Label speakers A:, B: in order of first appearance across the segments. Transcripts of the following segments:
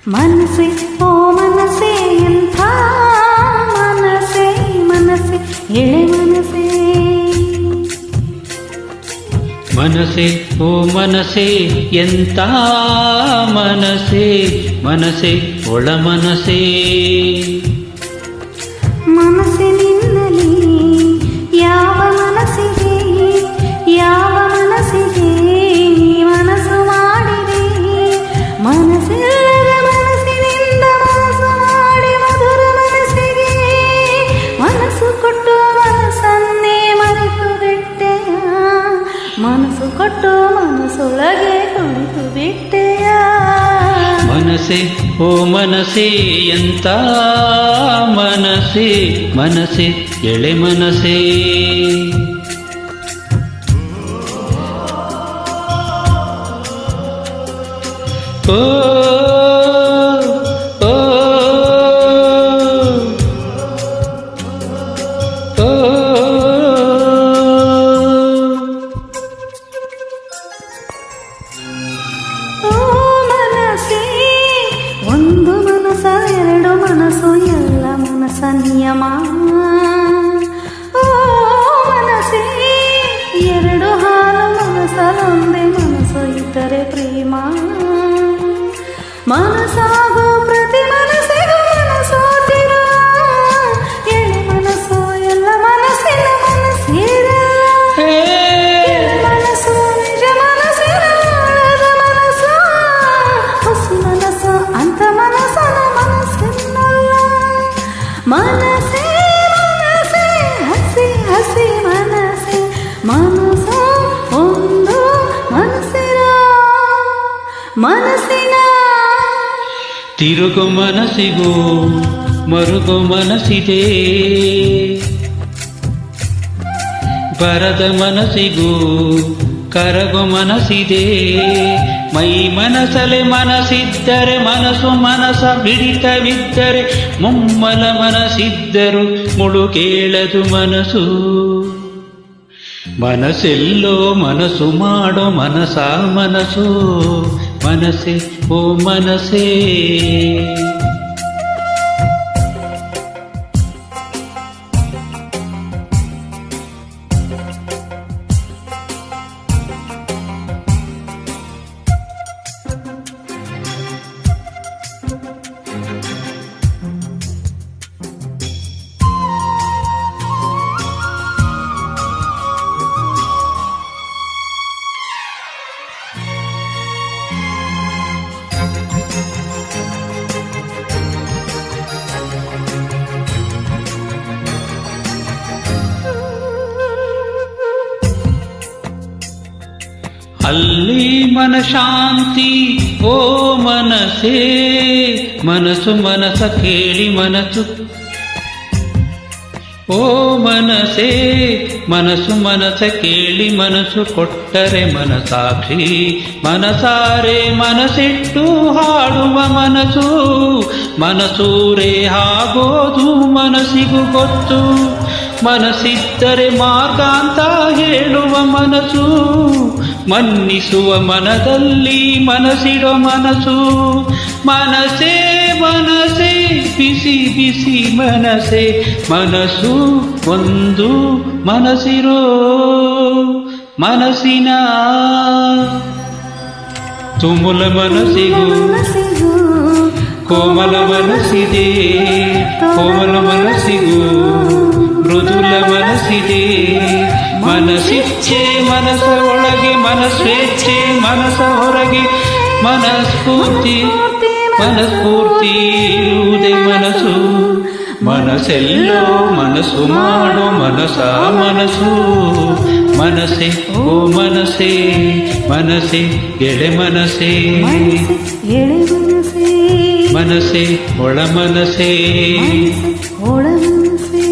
A: ಮನಸ್ಸೆ ಓ ಮನಸ್ಸೆ ಎಂಥ ಮನಸ್ಸೆ ಮನಸ್ಸೆ ಎಳೆ ಮನಸ್ಸೆ
B: ಮನಸ್ಸೆ ಓ ಮನಸ್ಸೆ ಎಂಥ ಮನಸ್ಸೆ ಮನಸ್ಸೆ ಒಳ ಮನಸ್ಸೆ
A: ಮನಸ್ಸಿನಿಂದಲೇ ಯಾವ ಮನಸ್ಸಿಗೆ ಯಾವ ಮನಸ್ಸಿಗೆ ನೀ ಮನಸ್ಸು ಮಾಡಿದೆ ಮನಸ್ಸಿಲ್ಲದ ಮನಸ್ಸಿನಿಂದ ಮನಸ್ಸು ಮಾಡಿ ಮಧುರ ಮನಸ್ಸಿಗೆ ಮನಸ್ಸು ಕೊಟ್ಟು ಮನಸ್ಸನ್ನೇ ಮರೆತು ಬಿಟ್ಟೆಯ ಮನಸ್ಸು ಕೊಟ್ಟು ಮನಸ್ಸೊಳಗೆ ಕುಳಿತು ಬಿಟ್ಟೆಯ
B: ಮನಸ್ಸೆ ಓ ಮನಸ್ಸೆ ಎಂಥ ಮನಸ್ಸೆ ಮನಸ್ಸೆ ಎಳೆ ಮನಸ್ಸೆ ಓ ಓ ಓ
A: ಒಂದು ಮನಸ ಎರಡು ಮನಸ್ಸು ಎಲ್ಲ ಮನಸ ನಿಯಮ ಓ ಮನಸ್ಸೇ ಎರಡು ಹಾಲು ಮನಸ್ಸಲ್ಲೊಂದೇ ಮನಸ್ಸು ಇದ್ದರೆ ಪ್ರೇಮ ಮನಸ್ಸಾಗೋ ಪ್ರತಿ ಮನಸ್ಸಿಗೂ ಮನಸ್ಸೋತಿರ ಎಳೆ ಮನಸ್ಸು ಎಲ್ಲ ಮನಸ್ಸಿನ ಮನಸ್ಸಿರ ಮನಸ್ಸು ನಿಜ ಮನಸ್ಸಿನ ಆಳದ ಮನಸ್ಸು ಹೊಸ ಮನಸ್ಸು ಅಂತ ಮನಸ್ಸನ ಮನಸ್ಸಿನಲ್ಲ ಮನಸ್ಸೇ ಮನಸ್ಸೇ ಹಸಿ ಹಸಿ ಮನಸ್ಸೇ ಮನಸ್ಸು ಒಂದು ಮನಸ್ಸಿನ ಮನಸ್ಸಿನ
B: ತಿರುಗು ಮನಸ್ಸಿಗೂ ಮರುಗು ಮನಸ್ಸಿದೆ ಬರದ ಮನಸ್ಸಿಗೂ ಕರಗು ಮನಸ್ಸಿದೆ ಮೈ ಮನಸಲೆ ಮನಸ್ಸಿದ್ದರೆ ಮನಸ್ಸು ಮನಸ ಹಿಡಿತವಿದ್ದರೆ ಮುಮ್ಮಲ ಮನಸ್ಸಿದ್ದರು ಮುಳುಗೇಳದು ಮನಸ್ಸು ಮನಸ್ಸೆಲ್ಲೋ ಮನಸ್ಸು ಮಾಡೋ ಮನಸ ಮನಸ್ಸು ಮನಸ್ಸೆ ಓ ಮನಸ್ಸೇ ಅಲ್ಲಿ ಮನಶಾಂತಿ ಓ ಮನಸ್ಸೇ ಮನಸ್ಸು ಮನಸ ಕೇಳಿ ಮನಸ್ಸು ಓ ಮನಸ್ಸೇ ಮನಸ್ಸು ಮನಸ ಕೇಳಿ ಮನಸ್ಸು ಕೊಟ್ಟರೆ ಮನಸಾಕ್ಷಿ ಮನಸಾರೆ ಮನಸ್ಸಿಟ್ಟು ಹಾಡುವ ಮನಸ್ಸು ಮನಸೂರೇ ಆಗೋದು ಮನಸ್ಸಿಗೂ ಗೊತ್ತು ಮನಸ್ಸಿದ್ದರೆ ಮಾರ್ಗ ಅಂತ ಹೇಳುವ ಮನಸ್ಸು ಮನ್ನಿಸುವ ಮನದಲ್ಲಿ ಮನಸ್ಸಿಡೋ ಮನಸ್ಸು ಮನಸ್ಸೇ ಮನಸ್ಸೇ ಬಿಸಿ ಬಿಸಿ ಮನಸ್ಸೇ ಮನಸ್ಸು ಒಂದು ಮನಸ್ಸಿರೋ ಮನಸ್ಸಿನ ತುಮುಲ ಮನಸ್ಸಿಗೂ ಕೋಮಲ ಮನಸ್ಸಿದೆ ಕೋಮಲ ಮನಸ್ಸಿಗೂ ಮೃದುಲ ಮನಸ್ಸಿದೆ ಮನಸ್ಸಿಚ್ಛೆ ಮನಸ್ಸ ಒಳಗೆ ಮನಸ್ವೇಚ್ಛೆ ಮನಸ್ಸ ಹೊರಗೆ ಮನಸ್ಫೂರ್ತಿ ಮನಸ್ಫೂರ್ತಿ ಇರುವುದೇ ಮನಸ್ಸು ಮನಸ್ಸೆಲ್ಲೋ ಮನಸ್ಸು ಮಾಡೋ ಮನಸ ಮನಸ್ಸು ಮನಸ್ಸೆ ಓ ಮನಸ್ಸೇ ಮನಸ್ಸೆ ಎಳೆ ಮನಸ್ಸೇ
A: ಎಳೆ ಮನಸ್ಸೇ
B: ಮನಸ್ಸೆ ಒಳ ಮನಸ್ಸೇ
A: ಒಳ ಮನಸ್ಸೇ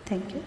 A: ಥ್ಯಾಂಕ್ ಯು.